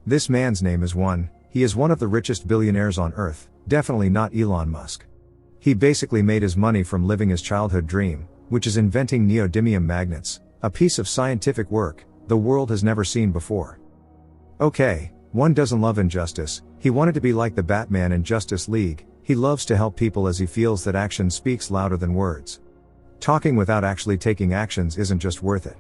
This man's name is One. He is one of the richest billionaires on earth, definitely not Elon Musk. He basically made his money from living his childhood dream, which is inventing neodymium magnets, a piece of scientific work the world has never seen before. Okay, One doesn't love injustice. He wanted to be like the Batman in Justice League. He loves to help people as he feels that action speaks louder than words. Talking without actually taking actions isn't just worth it.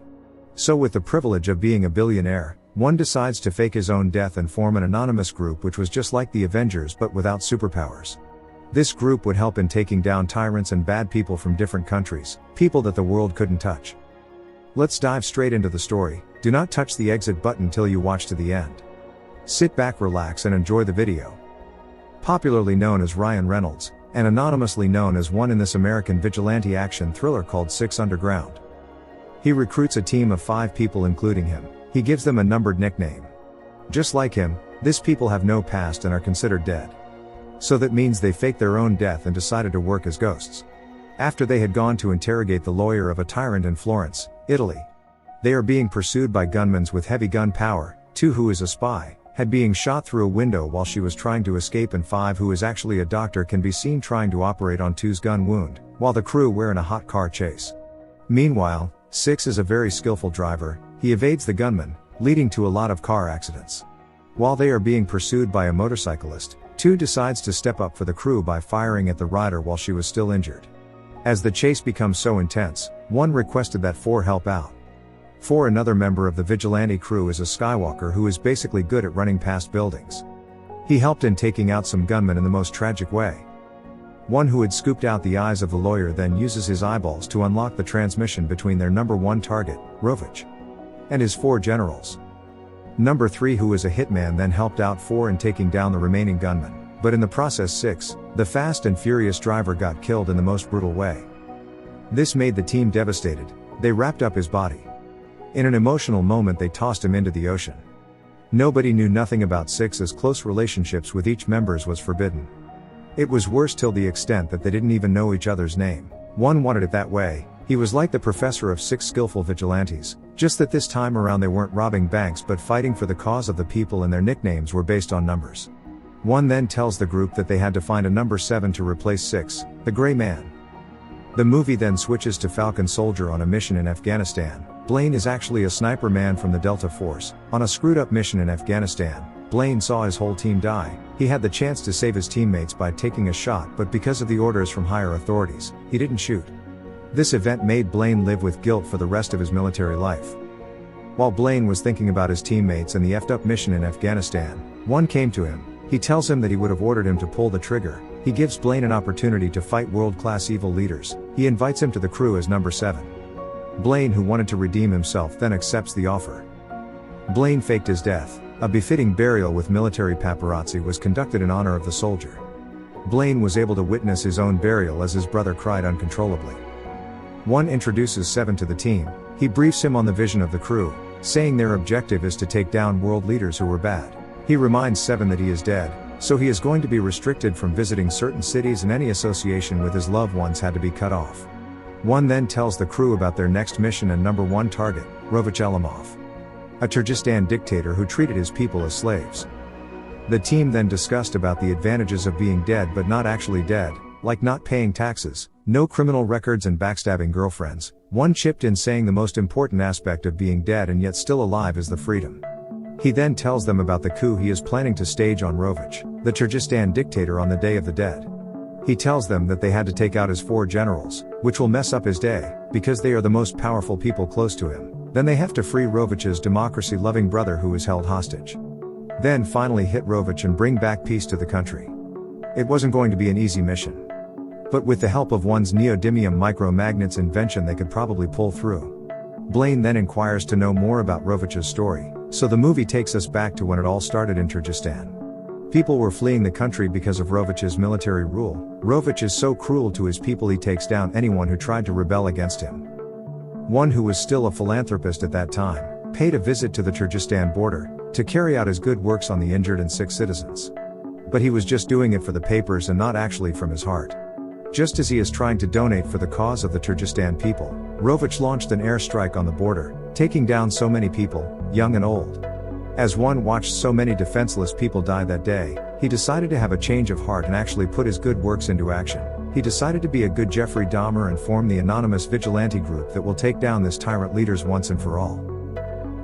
So with the privilege of being a billionaire, One decides to fake his own death and form an anonymous group which was just like the Avengers but without superpowers. This group would help in taking down tyrants and bad people from different countries, people that the world couldn't touch. Let's dive straight into the story. Do not touch the exit button till you watch to the end. Sit back, relax and enjoy the video. Popularly known as Ryan Reynolds, and anonymously known as One in this American vigilante action thriller called 6 Underground. He recruits a team of 5 people including him. He gives them a numbered nickname. Just like him, these people have no past and are considered dead. So that means they faked their own death and decided to work as ghosts. After they had gone to interrogate the lawyer of a tyrant in Florence, Italy. They are being pursued by gunmen with heavy gun power, 2 who is a spy, had being shot through a window while she was trying to escape, and 5 who is actually a doctor can be seen trying to operate on 2's gun wound, while the crew were in a hot car chase. Meanwhile, 6 is a very skillful driver. He evades the gunman, leading to a lot of car accidents. While they are being pursued by a motorcyclist, 2 decides to step up for the crew by firing at the rider while she was still injured. As the chase becomes so intense, 1 requested that 4 help out. 4, another member of the vigilante crew, is a Skywalker who is basically good at running past buildings. He helped in taking out some gunmen in the most tragic way. 1 who had scooped out the eyes of the lawyer then uses his eyeballs to unlock the transmission between their number 1 target, Rovich, and his 4 generals. Number 3 who is a hitman then helped out 4 in taking down the remaining gunmen, but in the process 6, the fast and furious driver, got killed in the most brutal way. This made the team devastated. They wrapped up his body. In an emotional moment they tossed him into the ocean. Nobody knew nothing about 6 as close relationships with each members was forbidden. It was worse till the extent that they didn't even know each other's name. 1 wanted it that way. He was like the professor of 6 skillful vigilantes, just that this time around they weren't robbing banks but fighting for the cause of the people, and their nicknames were based on numbers. 1 then tells the group that they had to find a number 7 to replace 6, the Gray Man. The movie then switches to Falcon Soldier on a mission in Afghanistan. Blaine is actually a sniper man from the Delta Force. On a screwed up mission in Afghanistan, Blaine saw his whole team die. He had the chance to save his teammates by taking a shot, but because of the orders from higher authorities, he didn't shoot. This event made Blaine live with guilt for the rest of his military life. While Blaine was thinking about his teammates and the effed up mission in Afghanistan, 1 came to him. He tells him that he would have ordered him to pull the trigger. He gives Blaine an opportunity to fight world-class evil leaders. He invites him to the crew as number 7. Blaine, who wanted to redeem himself, then accepts the offer. Blaine faked his death. A befitting burial with military paparazzi was conducted in honor of the soldier. Blaine was able to witness his own burial as his brother cried uncontrollably. 1 introduces 7 to the team. He briefs him on the vision of the crew, saying their objective is to take down world leaders who were bad. He reminds 7 that he is dead, so he is going to be restricted from visiting certain cities, and any association with his loved ones had to be cut off. 1 then tells the crew about their next mission and number 1 target, Rovich Elimov, a Kyrgyzstan dictator who treated his people as slaves. The team then discussed about the advantages of being dead but not actually dead, like not paying taxes, no criminal records and backstabbing girlfriends. 1 chipped in saying the most important aspect of being dead and yet still alive is the freedom. He then tells them about the coup he is planning to stage on Rovich, the Kyrgyzstan dictator, on the Day of the Dead. He tells them that they had to take out his 4 generals, which will mess up his day, because they are the most powerful people close to him. Then they have to free Rovich's democracy-loving brother who is held hostage. Then finally hit Rovich and bring back peace to the country. It wasn't going to be an easy mission. But with the help of 1's neodymium micromagnets invention they could probably pull through. Blaine then inquires to know more about Rovich's story, so the movie takes us back to when it all started in Kyrgyzstan. People were fleeing the country because of Rovich's military rule. Rovich is so cruel to his people he takes down anyone who tried to rebel against him. 1 who was still a philanthropist at that time, paid a visit to the Kyrgyzstan border, to carry out his good works on the injured and sick citizens. But he was just doing it for the papers and not actually from his heart. Just as he is trying to donate for the cause of the Kyrgyzstan people, Rovich launched an airstrike on the border, taking down so many people, young and old. As one watched so many defenseless people die that day, he decided to have a change of heart and actually put his good works into action. He decided to be a good Jeffrey Dahmer and form the anonymous vigilante group that will take down this tyrant leaders once and for all.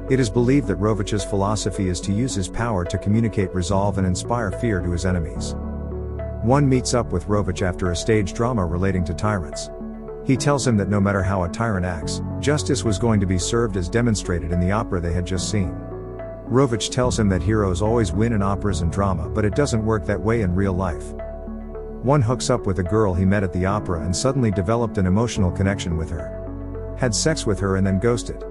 It is believed that Rovich's philosophy is to use his power to communicate resolve and inspire fear to his enemies. One meets up with Rovich after a stage drama relating to tyrants. He tells him that no matter how a tyrant acts, justice was going to be served as demonstrated in the opera they had just seen. Rovich tells him that heroes always win in operas and drama, but it doesn't work that way in real life. One hooks up with a girl he met at the opera and suddenly developed an emotional connection with her. Had sex with her and then ghosted.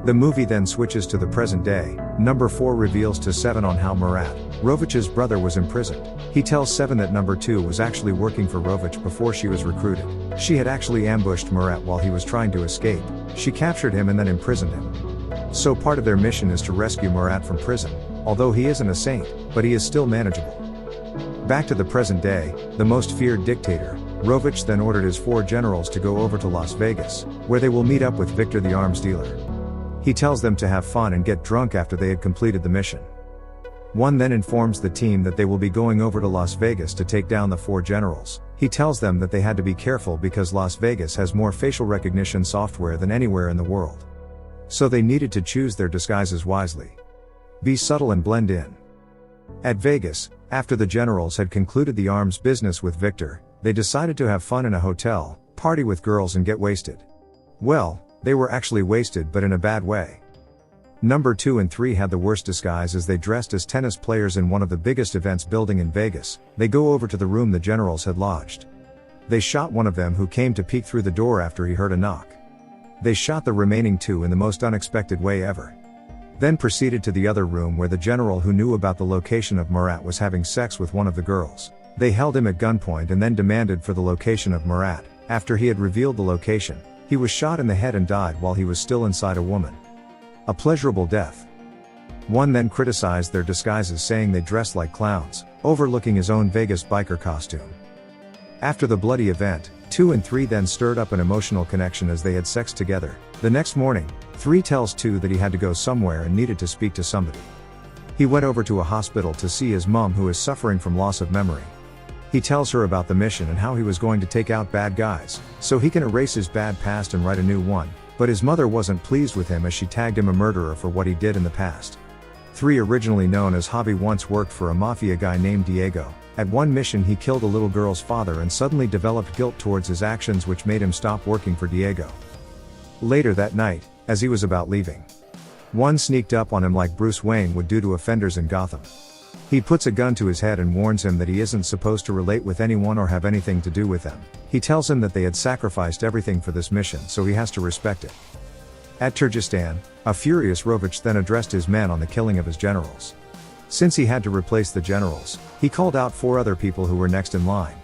The movie then switches to the present day. Number 4 reveals to 7 on how Murat, Rovich's brother, was imprisoned. He tells 7 that number 2 was actually working for Rovich before she was recruited. She had actually ambushed Murat while he was trying to escape. She captured him and then imprisoned him. So part of their mission is to rescue Murat from prison, although he isn't a saint, but he is still manageable. Back to the present day, the most feared dictator, Rovich then ordered his 4 generals to go over to Las Vegas, where they will meet up with Victor the arms dealer. He tells them to have fun and get drunk after they had completed the mission. One then informs the team that they will be going over to Las Vegas to take down the 4 generals. He tells them that they had to be careful because Las Vegas has more facial recognition software than anywhere in the world. So they needed to choose their disguises wisely. Be subtle and blend in. At Vegas, after the generals had concluded the arms business with Victor, they decided to have fun in a hotel, party with girls and get wasted. Well, they were actually wasted, but in a bad way. Number 2 and 3 had the worst disguise as they dressed as tennis players in one of the biggest events building in Vegas. They go over to the room the generals had lodged. They shot one of them who came to peek through the door after he heard a knock. They shot the remaining 2 in the most unexpected way ever. Then proceeded to the other room where the general who knew about the location of Murat was having sex with one of the girls. They held him at gunpoint and then demanded for the location of Murat. After he had revealed the location, he was shot in the head and died while he was still inside a woman. A pleasurable death. One then criticized their disguises, saying they dressed like clowns, overlooking his own Vegas biker costume. After the bloody event, 2 and 3 then stirred up an emotional connection as they had sex together. The next morning, 3 tells 2 that he had to go somewhere and needed to speak to somebody. He went over to a hospital to see his mom, who is suffering from loss of memory. He tells her about the mission and how he was going to take out bad guys, so he can erase his bad past and write a new one, but his mother wasn't pleased with him as she tagged him a murderer for what he did in the past. 3, originally known as Javi, once worked for a mafia guy named Diego. At one mission he killed a little girl's father and suddenly developed guilt towards his actions, which made him stop working for Diego. Later that night, as he was about leaving, 1 sneaked up on him like Bruce Wayne would do to offenders in Gotham. He puts a gun to his head and warns him that he isn't supposed to relate with anyone or have anything to do with them. He tells him that they had sacrificed everything for this mission, so he has to respect it. At Turkestan, a furious Rovich then addressed his men on the killing of his generals. Since he had to replace the generals, he called out 4 other people who were next in line.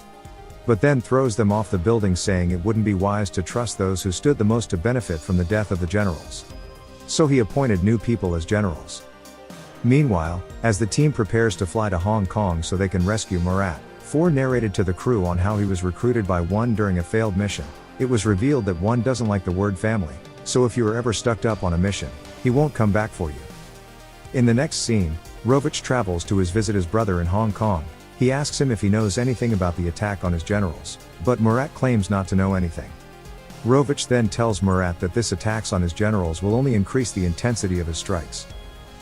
But then throws them off the building, saying it wouldn't be wise to trust those who stood the most to benefit from the death of the generals. So he appointed new people as generals. Meanwhile, as the team prepares to fly to Hong Kong so they can rescue Murat, 4 narrated to the crew on how he was recruited by 1 during a failed mission. It was revealed that 1 doesn't like the word family, so if you are ever stuck up on a mission, he won't come back for you. In the next scene, Rovich travels to visit his brother in Hong Kong. He asks him if he knows anything about the attack on his generals, but Murat claims not to know anything. Rovich then tells Murat that this attacks on his generals will only increase the intensity of his strikes.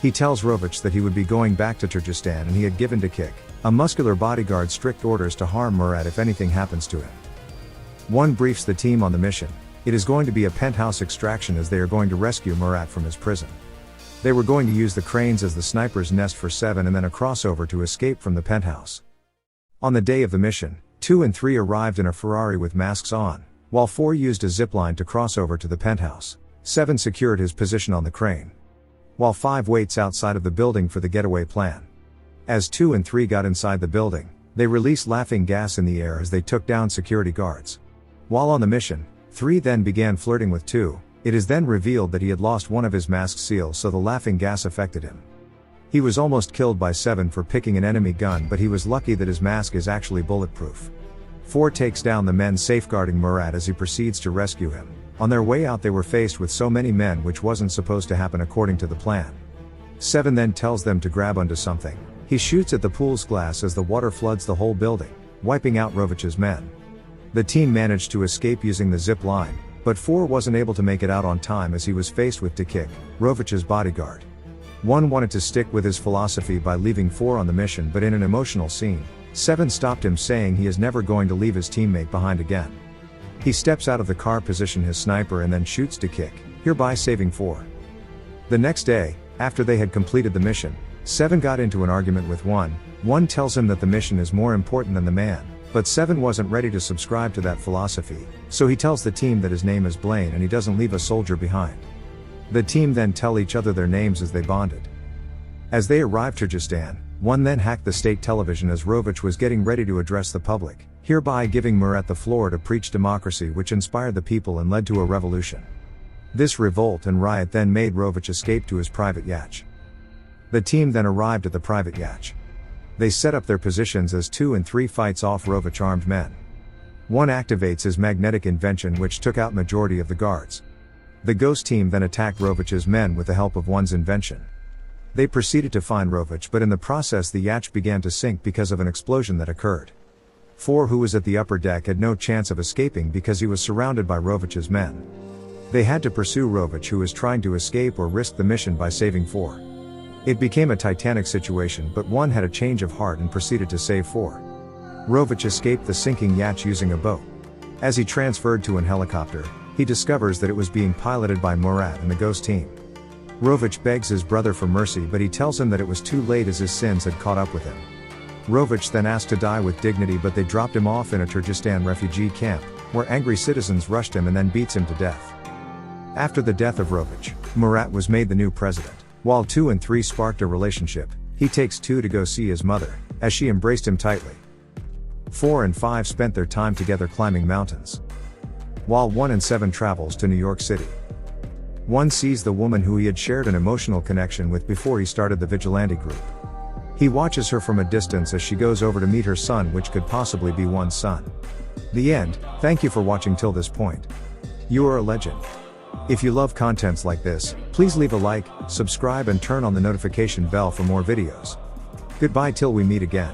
He tells Rovich that he would be going back to Turkestan and he had given to Kik, a muscular bodyguard, strict orders to harm Murat if anything happens to him. 1 briefs the team on the mission. It is going to be a penthouse extraction as they are going to rescue Murat from his prison. They were going to use the cranes as the sniper's nest for 7 and then a crossover to escape from the penthouse. On the day of the mission, 2 and 3 arrived in a Ferrari with masks on, while 4 used a zipline to cross over to the penthouse. 7 secured his position on the crane, while 5 waits outside of the building for the getaway plan. As 2 and 3 got inside the building, they released laughing gas in the air as they took down security guards. While on the mission, 3 then began flirting with 2. It is then revealed that he had lost one of his mask seals, so the laughing gas affected him. He was almost killed by 7 for picking an enemy gun, but he was lucky that his mask is actually bulletproof. 4 takes down the men safeguarding Murat as he proceeds to rescue him. On their way out they were faced with so many men, which wasn't supposed to happen according to the plan. 7 then tells them to grab onto something. He shoots at the pool's glass as the water floods the whole building, wiping out Rovich's men. The team managed to escape using the zip line, but 4 wasn't able to make it out on time as he was faced with Degenerate, Rovich's bodyguard. 1 wanted to stick with his philosophy by leaving 4 on the mission, but in an emotional scene, 7 stopped him, saying he is never going to leave his teammate behind again. He steps out of the car, positions his sniper and then shoots Degenerate, hereby saving 4. The next day, after they had completed the mission, 7 got into an argument with 1. 1 tells him that the mission is more important than the man, but 7 wasn't ready to subscribe to that philosophy, so he tells the team that his name is Blaine and he doesn't leave a soldier behind. The team then tell each other their names as they bonded. As they arrived to Tajikistan, 1 then hacked the state television as Rovich was getting ready to address the public, hereby giving Murat the floor to preach democracy, which inspired the people and led to a revolution. This revolt and riot then made Rovich escape to his private yacht. The team then arrived at the private yacht. They set up their positions as 2 and 3 fights off Rovich armed men. 1 activates his magnetic invention, which took out majority of the guards. The ghost team then attacked Rovich's men with the help of 1's invention. They proceeded to find Rovich, but in the process the yacht began to sink because of an explosion that occurred. 4, who was at the upper deck, had no chance of escaping because he was surrounded by Rovich's men. They had to pursue Rovich, who was trying to escape, or risk the mission by saving 4. It became a titanic situation, but 1 had a change of heart and proceeded to save 4. Rovich escaped the sinking yacht using a boat. As he transferred to an helicopter, he discovers that it was being piloted by Murat and the ghost team. Rovich begs his brother for mercy, but he tells him that it was too late as his sins had caught up with him. Rovich then asked to die with dignity, but they dropped him off in a Tajikistan refugee camp, where angry citizens rushed him and then beats him to death. After the death of Rovich, Murat was made the new president. While 2 and 3 sparked a relationship, he takes 2 to go see his mother, as she embraced him tightly. 4 and 5 spent their time together climbing mountains. While 1 and 7 travels to New York City. 1 sees the woman who he had shared an emotional connection with before he started the vigilante group. He watches her from a distance as she goes over to meet her son, which could possibly be 1's son. The end. Thank you for watching till this point. You are a legend. If you love contents like this, please leave a like, subscribe and turn on the notification bell for more videos. Goodbye till we meet again.